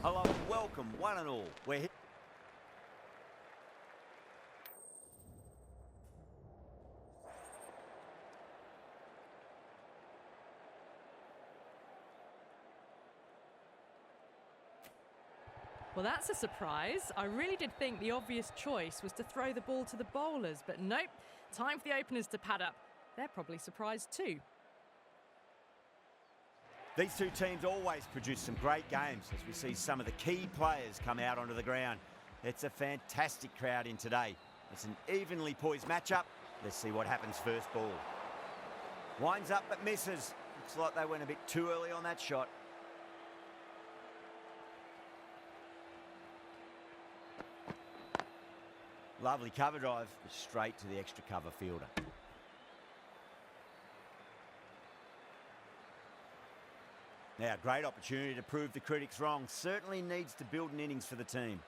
Hello and welcome, one and all. We're here. Well, that's a surprise. I really did think the obvious choice was to throw the ball to the bowlers, but nope. Time for the openers to pad up. They're probably surprised too. These two teams always produce some great games as we see some of the key players come out onto the ground. It's a fantastic crowd in today. It's an evenly poised matchup. Let's see what happens first ball. Winds up but misses. Looks like they went a bit too early on that shot. Lovely cover drive, but straight to the extra cover fielder. Now, great opportunity to prove the critics wrong. Certainly needs to build an innings for the team.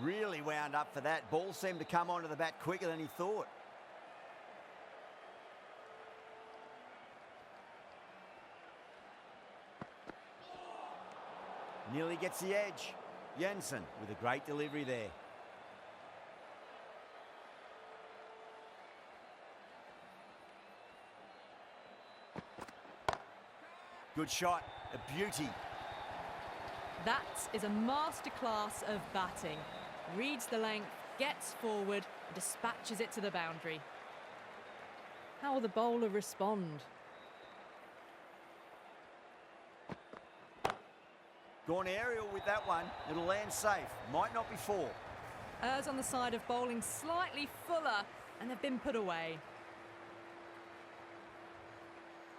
Really wound up for that. Ball seemed to come onto the bat quicker than he thought. Nearly gets the edge. Jensen with a great delivery there. Good shot, a beauty. That is a masterclass of batting. Reads the length, gets forward, and dispatches it to the boundary. How will the bowler respond? Gone aerial with that one. It'll land safe. Might not be four. Errs on the side of bowling slightly fuller, and they've been put away.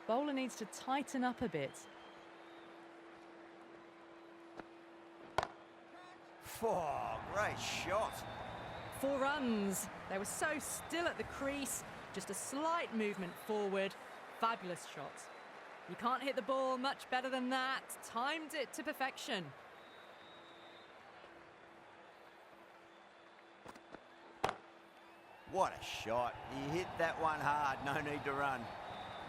Bowler needs to tighten up a bit. Oh, great shot. 4 runs. They were so still at the crease. Just a slight movement forward. Fabulous shot. You can't hit the ball much better than that. Timed it to perfection. What a shot. He hit that one hard. No need to run.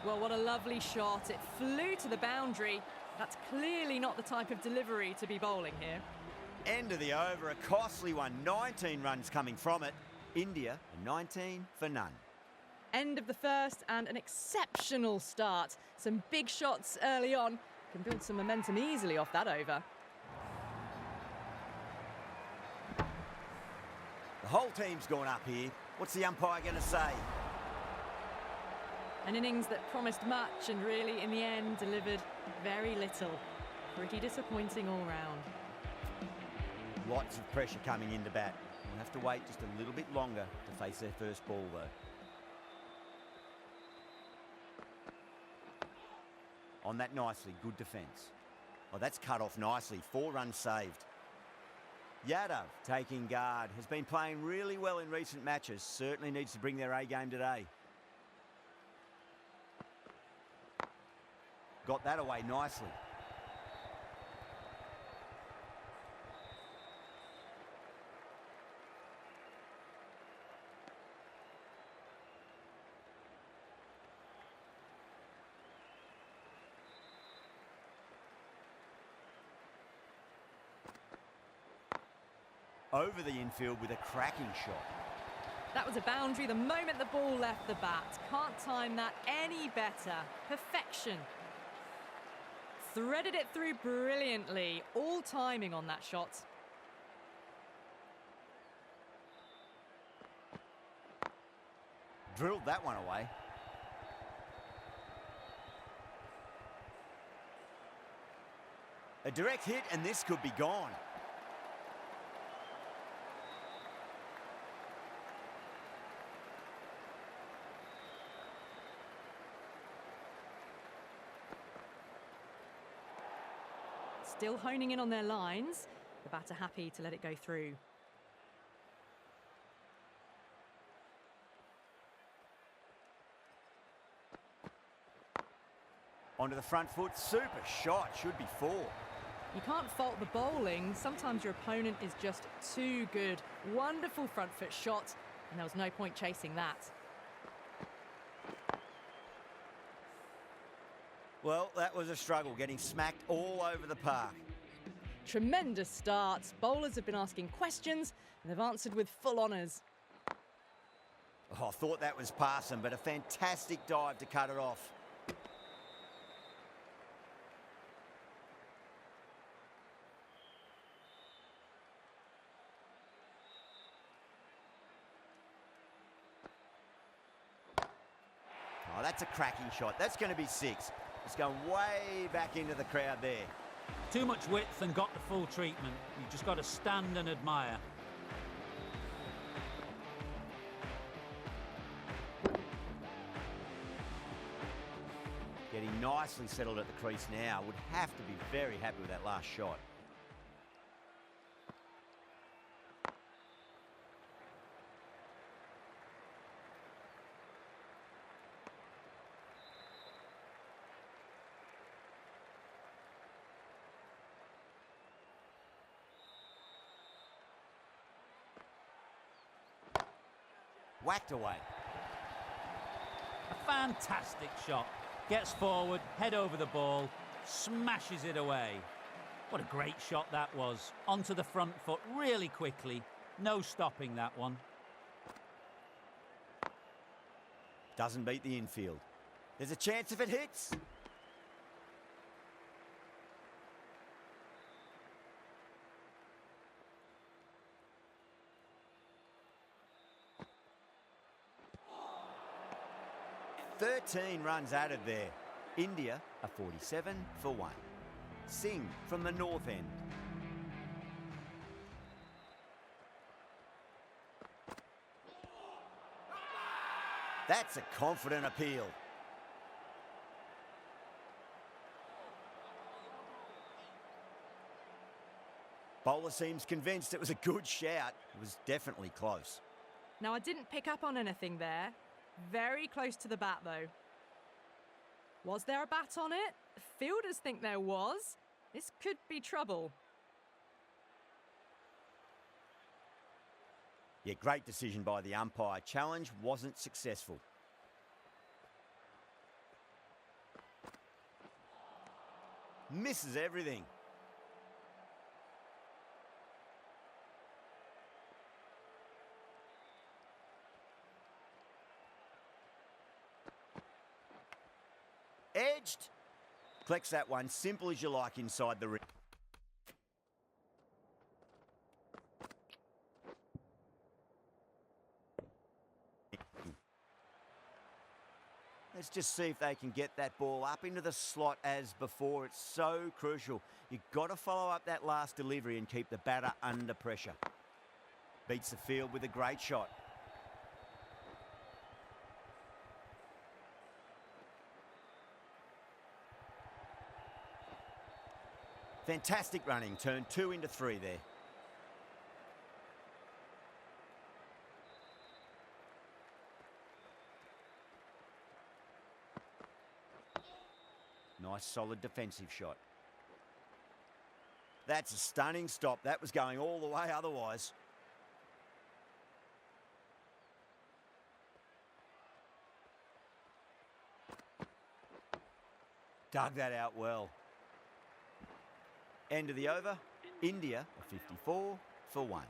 Well, what a lovely shot. It flew to the boundary. That's clearly not the type of delivery to be bowling here. End of the over. A costly one. 19 runs coming from it. India, 19 for none. End of the first and an exceptional start. Some big shots early on. Can build some momentum easily off that over. The whole team's gone up here. What's the umpire going to say? An innings that promised much and really, in the end, delivered very little. Pretty disappointing all round. Lots of pressure coming into bat. We'll have to wait just a little bit longer to face their first ball, though. On that nicely, good defence. Oh, that's cut off nicely. 4 runs saved. Yadav taking guard. Has been playing really well in recent matches. Certainly needs to bring their A game today. Got that away nicely. Over the infield with a cracking shot. That was a boundary the moment the ball left the bat. Can't time that any better. Perfection. Threaded it through brilliantly. All timing on that shot. Drilled that one away. A direct hit and this could be gone. Still honing in on their lines. The batter happy to let it go through. Onto the front foot, super shot, should be 4. You can't fault the bowling. Sometimes your opponent is just too good. Wonderful front foot shot, and there was no point chasing that. Well, that was a struggle, getting smacked all over the park. Tremendous starts. Bowlers have been asking questions and they've answered with full honours. Oh, I thought that was passing, but a fantastic dive to cut it off. Oh, that's a cracking shot. That's going to be 6. It's going way back into the crowd there. Too much width and got the full treatment. You've just got to stand and admire. Getting nicely settled at the crease now. Would have to be very happy with that last shot. Whacked away. A fantastic shot. Gets forward, head over the ball, smashes it away. What a great shot that was. Onto the front foot really quickly. No stopping that one. Doesn't beat the infield. There's a chance if it hits. "13 runs added there. India are 47 for 1. Singh from the north end. That's a confident appeal. Bowler seems convinced it was a good shout. It was definitely close. Now, I didn't pick up on anything there. Very close to the bat, though. Was there a bat on it? Fielders think there was. This could be trouble. Yeah, great decision by the umpire. Challenge wasn't successful. Misses everything. Edged. Collects that one, simple as you like inside the ring. Let's just see if they can get that ball up into the slot as before. It's so crucial. You've got to follow up that last delivery and keep the batter under pressure. Beats the field with a great shot. Fantastic running. Turned 2 into 3 there. Nice solid defensive shot. That's a stunning stop. That was going all the way otherwise. Dug that out well. End of the over. India are 54 for 1.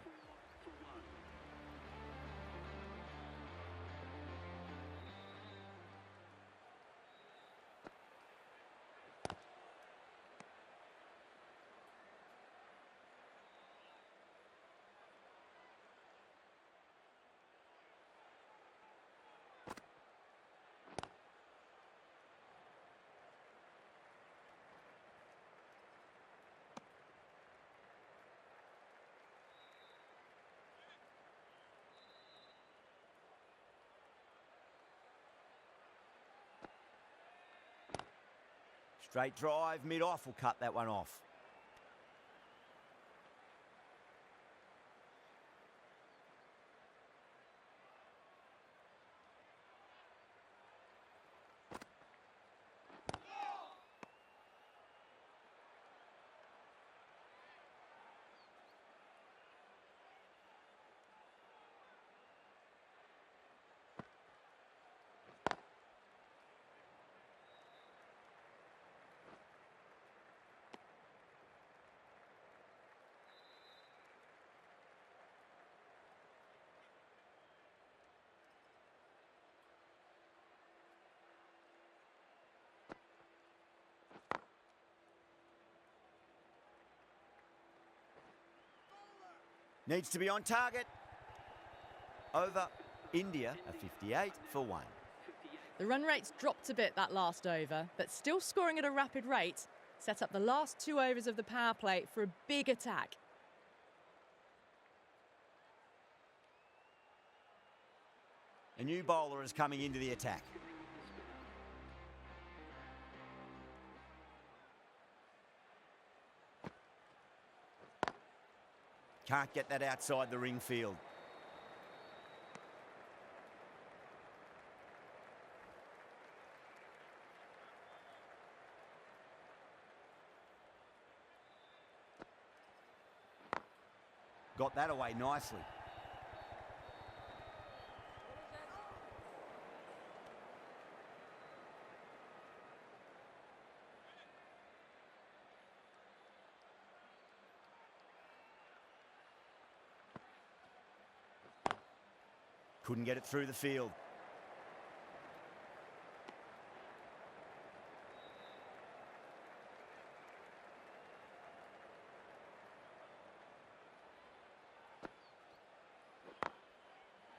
Straight drive, mid-off will cut that one off. Needs to be on target. Over. India, a 58 for 1. The run rate's dropped a bit that last over, but still scoring at a rapid rate. Set up the last 2 overs of the power play for a big attack. A new bowler is coming into the attack. Can't get that outside the ring field. Got that away nicely. Couldn't get it through the field.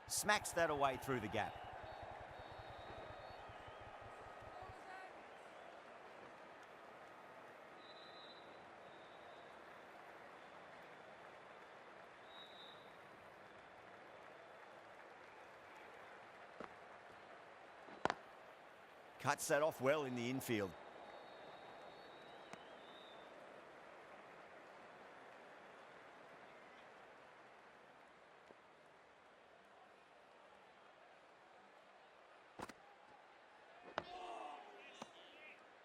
Smacks that away through the gap. Cuts that off well in the infield.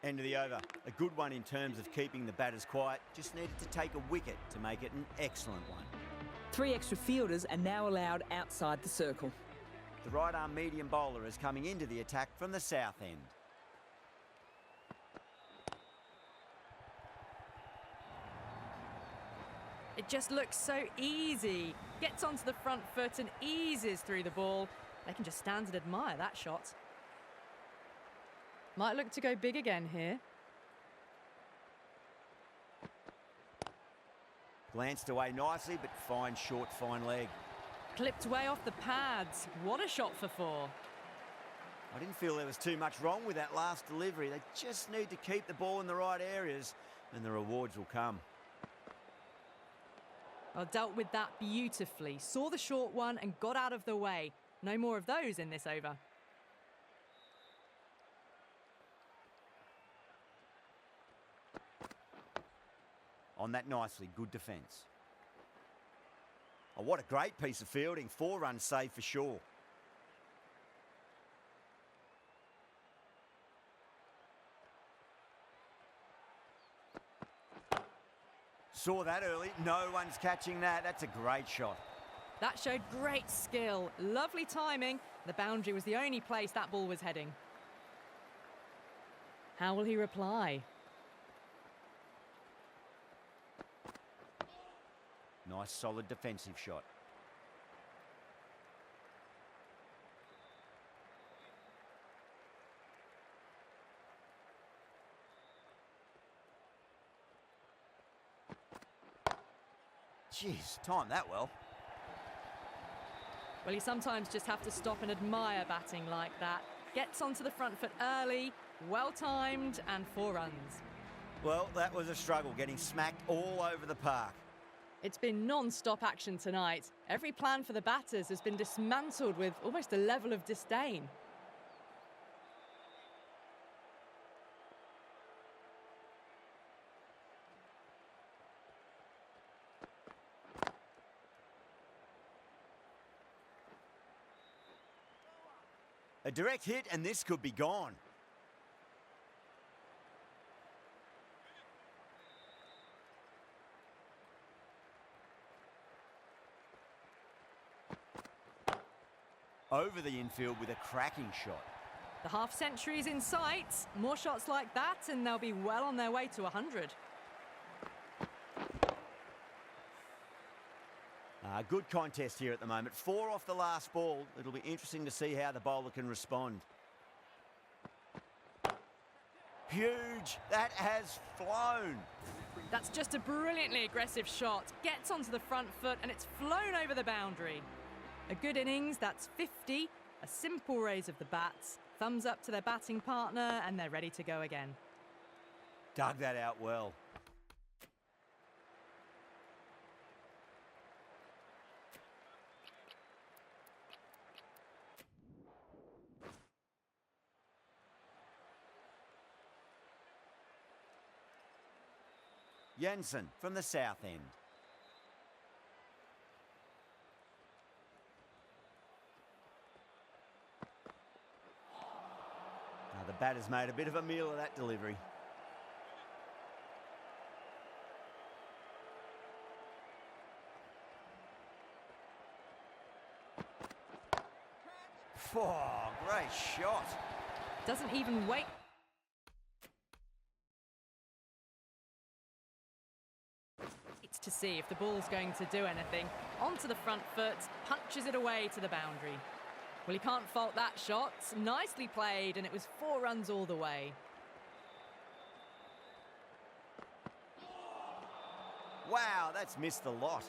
End of the over. A good one in terms of keeping the batters quiet. Just needed to take a wicket to make it an excellent one. 3 extra fielders are now allowed outside the circle. The right-arm medium bowler is coming into the attack from the south end. It just looks so easy. Gets onto the front foot and eases through the ball. They can just stand and admire that shot. Might look to go big again here. Glanced away nicely, but fine short, fine leg. Clipped way off the pads. What a shot for 4. I didn't feel there was too much wrong with that last delivery. They just need to keep the ball in the right areas and the rewards will come. Well, dealt with that beautifully. Saw the short one and got out of the way. No more of those in this over. On that nicely, good defence. Oh, what a great piece of fielding. 4 runs saved for sure. Saw that early. No one's catching that. That's a great shot. That showed great skill. Lovely timing. The boundary was the only place that ball was heading. How will he reply? Nice, solid defensive shot. Jeez, timed that well. Well, you sometimes just have to stop and admire batting like that. Gets onto the front foot early, well timed, and 4 runs. Well, that was a struggle, getting smacked all over the park. It's been non-stop action tonight. Every plan for the batters has been dismantled with almost a level of disdain. A direct hit and this could be gone. Over the infield with a cracking shot. The half-century's in sight. More shots like that and they'll be well on their way to 100. Good contest here at the moment. 4 off the last ball. It'll be interesting to see how the bowler can respond. Huge. That has flown. That's just a brilliantly aggressive shot. Gets onto the front foot and it's flown over the boundary. A good innings, that's 50. A simple raise of the bats. Thumbs up to their batting partner and they're ready to go again. Dug that out well. Jensen from the south end. Now the batter's made a bit of a meal of that delivery. Oh, great shot. Doesn't even wait. It's to see if the ball's going to do anything. Onto the front foot, punches it away to the boundary. Well, he can't fault that shot. Nicely played, and it was 4 runs all the way. Wow, that's missed the lot.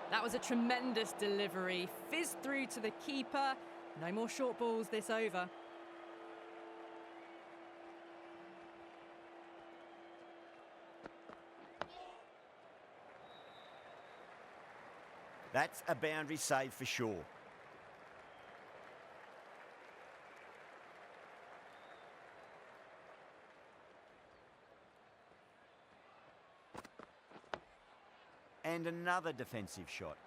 That was a tremendous delivery. Fizzed through to the keeper. No more short balls this over. That's a boundary save for sure. And another defensive shot.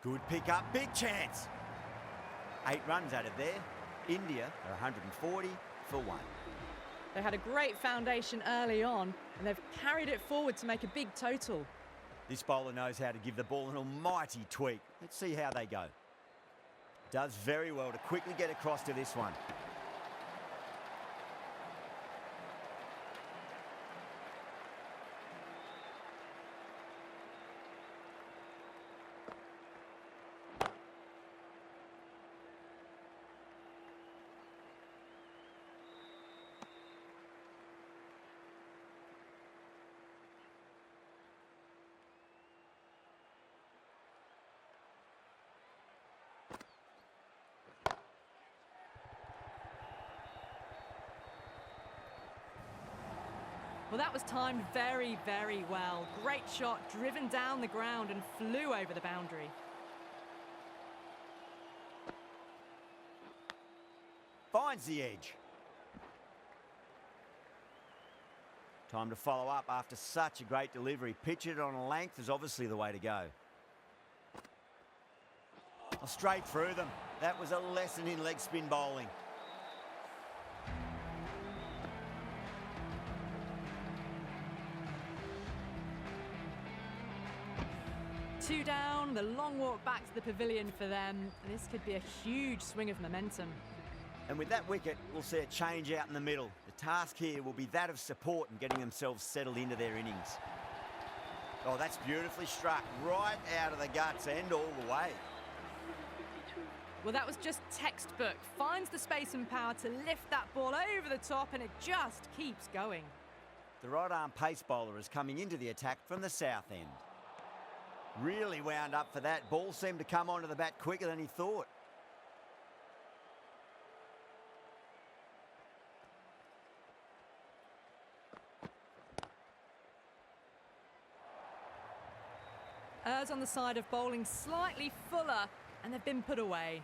Good pick up, big chance. 8 runs out of there. India are 140 for 1. They had a great foundation early on, and they've carried it forward to make a big total. This bowler knows how to give the ball an almighty tweak. Let's see how they go. Does very well to quickly get across to this one. Well, that was timed very, very well. Great shot, driven down the ground and flew over the boundary. Finds the edge. Time to follow up after such a great delivery. Pitch it on a length is obviously the way to go. Straight through them. That was a lesson in leg spin bowling. Two down, the long walk back to the pavilion for them. This could be a huge swing of momentum. And with that wicket, we'll see a change out in the middle. The task here will be that of support and getting themselves settled into their innings. Oh, that's beautifully struck, right out of the guts and all the way. Well, that was just textbook. Finds the space and power to lift that ball over the top, and it just keeps going. The right-arm pace bowler is coming into the attack from the south end. Really wound up for that. Ball seemed to come onto the bat quicker than he thought. Errs on the side of bowling slightly fuller, and they've been put away.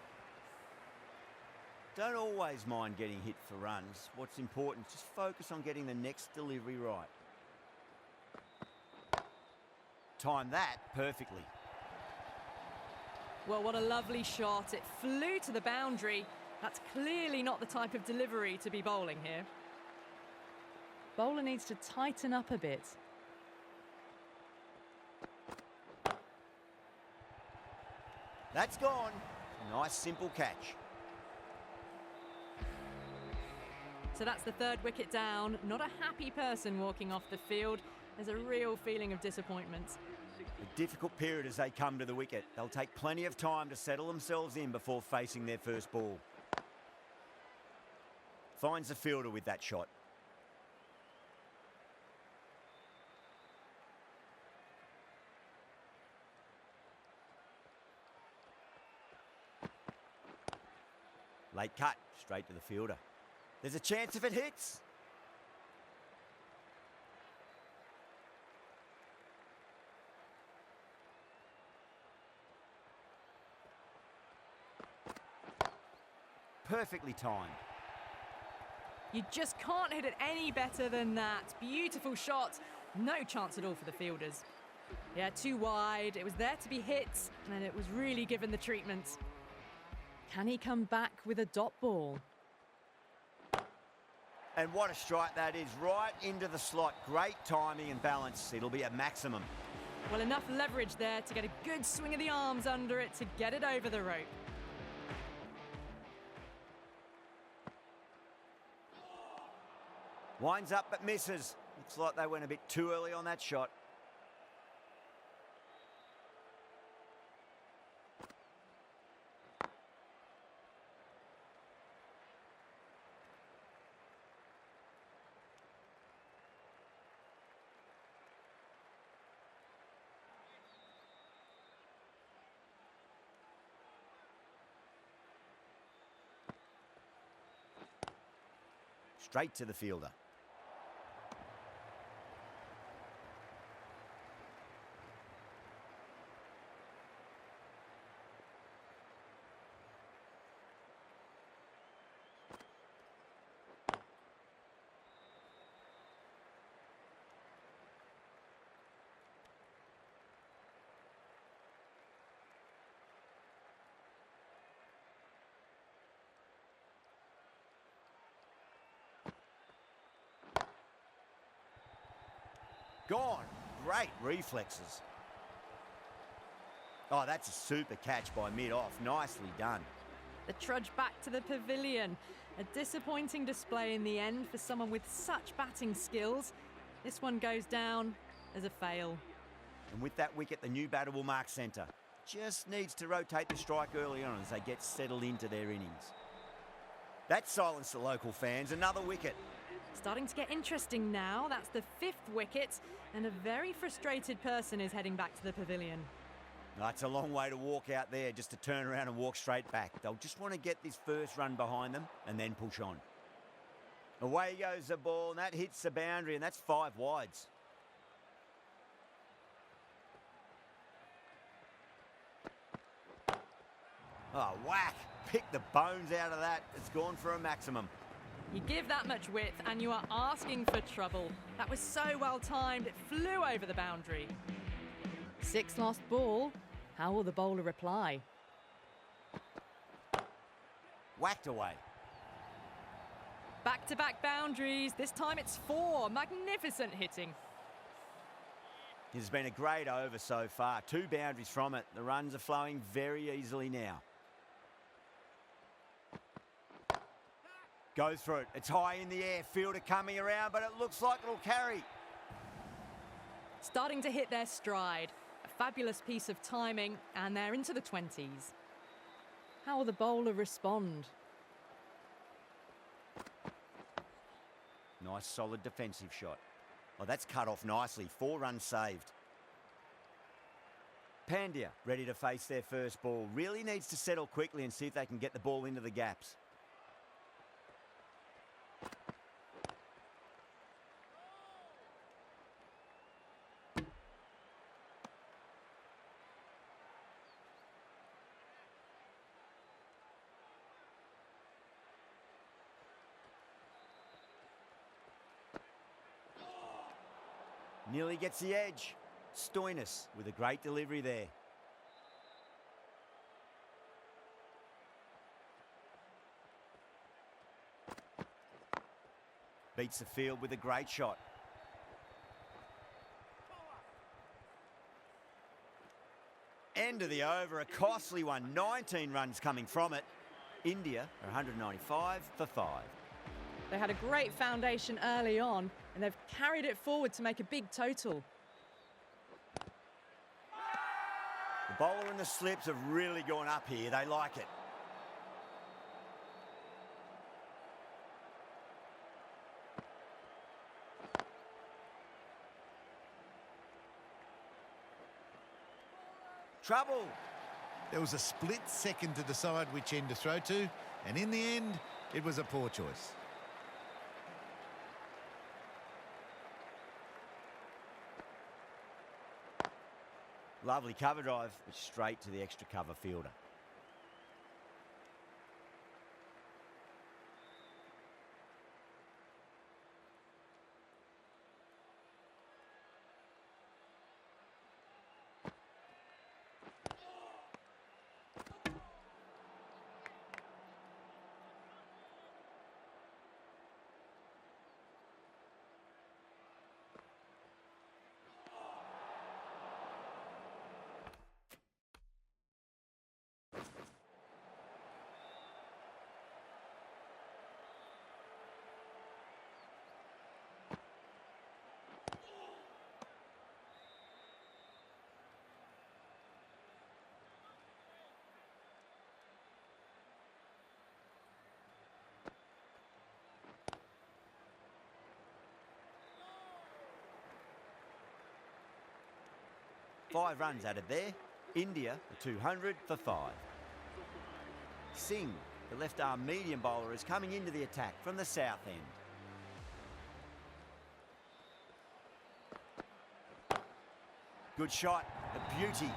Don't always mind getting hit for runs. What's important is just focus on getting the next delivery right. Timed that perfectly. Well, what a lovely shot. It flew to the boundary. That's clearly not the type of delivery to be bowling here. Bowler needs to tighten up a bit. That's gone. Nice simple catch. So that's the third wicket down. Not a happy person walking off the field. There's a real feeling of disappointment. A difficult period as they come to the wicket. They'll take plenty of time to settle themselves in before facing their first ball. Finds the fielder with that shot. Late cut, straight to the fielder. There's a chance if it hits. Perfectly timed. You just can't hit it any better than that. Beautiful shot. No chance at all for the fielders. Yeah, too wide. It was there to be hit, and it was really given the treatment. Can he come back with a dot ball? And what a strike that is, right into the slot. Great timing and balance. It'll be a maximum. Well, enough leverage there to get a good swing of the arms under it to get it over the rope. Winds up but misses. Looks like they went a bit too early on that shot. Straight to the fielder. Gone. Great reflexes. Oh, that's a super catch by mid-off. Nicely done. The trudge back to the pavilion. A disappointing display in the end for someone with such batting skills. This one goes down as a fail. And with that wicket, the new batter will mark centre. Just needs to rotate the strike early on as they get settled into their innings. That silenced the local fans. Another wicket. Starting to get interesting now. That's the fifth wicket, and a very frustrated person is heading back to the pavilion. That's a long way to walk out there just to turn around and walk straight back. They'll just want to get this first run behind them and then push on. Away goes the ball, and that hits the boundary, and that's 5 wides. Oh, whack! Pick the bones out of that. It's gone for a maximum. You give that much width and you are asking for trouble. That was so well timed, it flew over the boundary. 6 lost ball. How will the bowler reply? Whacked away. Back-to-back boundaries. This time it's 4. Magnificent hitting. It has been a great over so far. 2 boundaries from it. The runs are flowing very easily now. Goes for it. It's high in the air. Fielder coming around, but it looks like it'll carry. Starting to hit their stride. A fabulous piece of timing, and they're into the 20s. How will the bowler respond? Nice, solid defensive shot. Oh, that's cut off nicely. 4 runs saved. Pandya ready to face their first ball. Really needs to settle quickly and see if they can get the ball into the gaps. Nearly gets the edge. Stoinis with a great delivery there. Beats the field with a great shot. End of the over, a costly one, 19 runs coming from it. India are 195 for 5. They had a great foundation early on, and they've carried it forward to make a big total. The bowler and the slips have really gone up here. They like it. Trouble. There was a split second to decide which end to throw to, and in the end, it was a poor choice. Lovely cover drive, but straight to the extra cover fielder. Five runs added there. India, the 200 for 5. Singh, the left-arm medium bowler, is coming into the attack from the south end. Good shot, a beauty.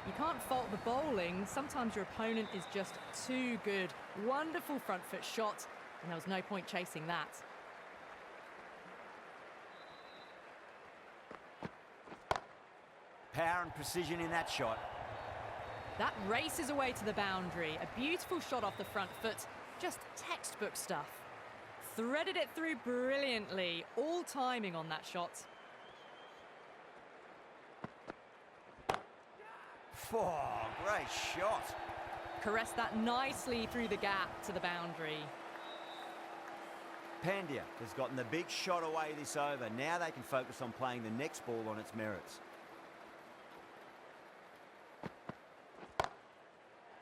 You can't fault the bowling. Sometimes your opponent is just too good. Wonderful front foot shot, and there was no point chasing that. Power and precision in that shot. That races away to the boundary. A beautiful shot off the front foot. Just textbook stuff. Threaded it through brilliantly. All timing on that shot. Oh, great shot. Caressed that nicely through the gap to the boundary. Pandya has gotten the big shot away this over. Now they can focus on playing the next ball on its merits.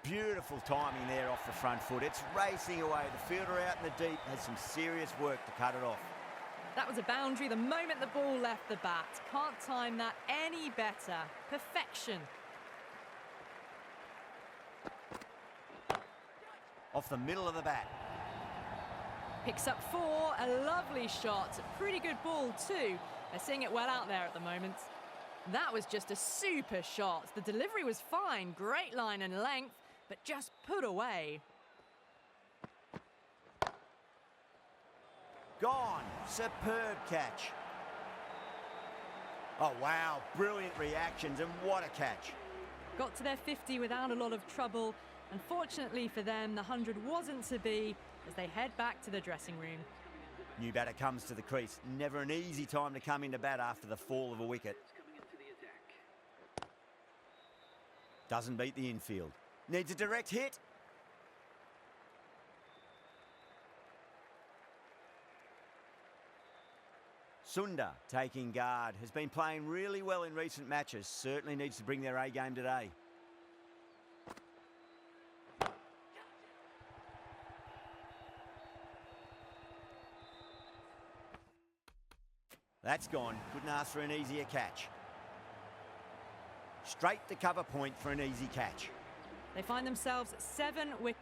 Beautiful timing there off the front foot. It's racing away. The fielder out in the deep has some serious work to cut it off. That was a boundary the moment the ball left the bat. Can't time that any better. Perfection. Off the middle of the bat. Picks up 4. A lovely shot. Pretty good ball too. They're seeing it well out there at the moment. That was just a super shot. The delivery was fine. Great line and length, but just put away. Gone. Superb catch. Oh, wow. Brilliant reactions, and what a catch. Got to their 50 without a lot of trouble. Unfortunately for them, the 100 wasn't to be as they head back to the dressing room. New batter comes to the crease. Never an easy time to come into bat after the fall of a wicket. Doesn't beat the infield. Needs a direct hit. Sundar taking guard. Has been playing really well in recent matches. Certainly needs to bring their A game today. That's gone. Couldn't ask for an easier catch. Straight to cover point for an easy catch. They find themselves 7 wickets.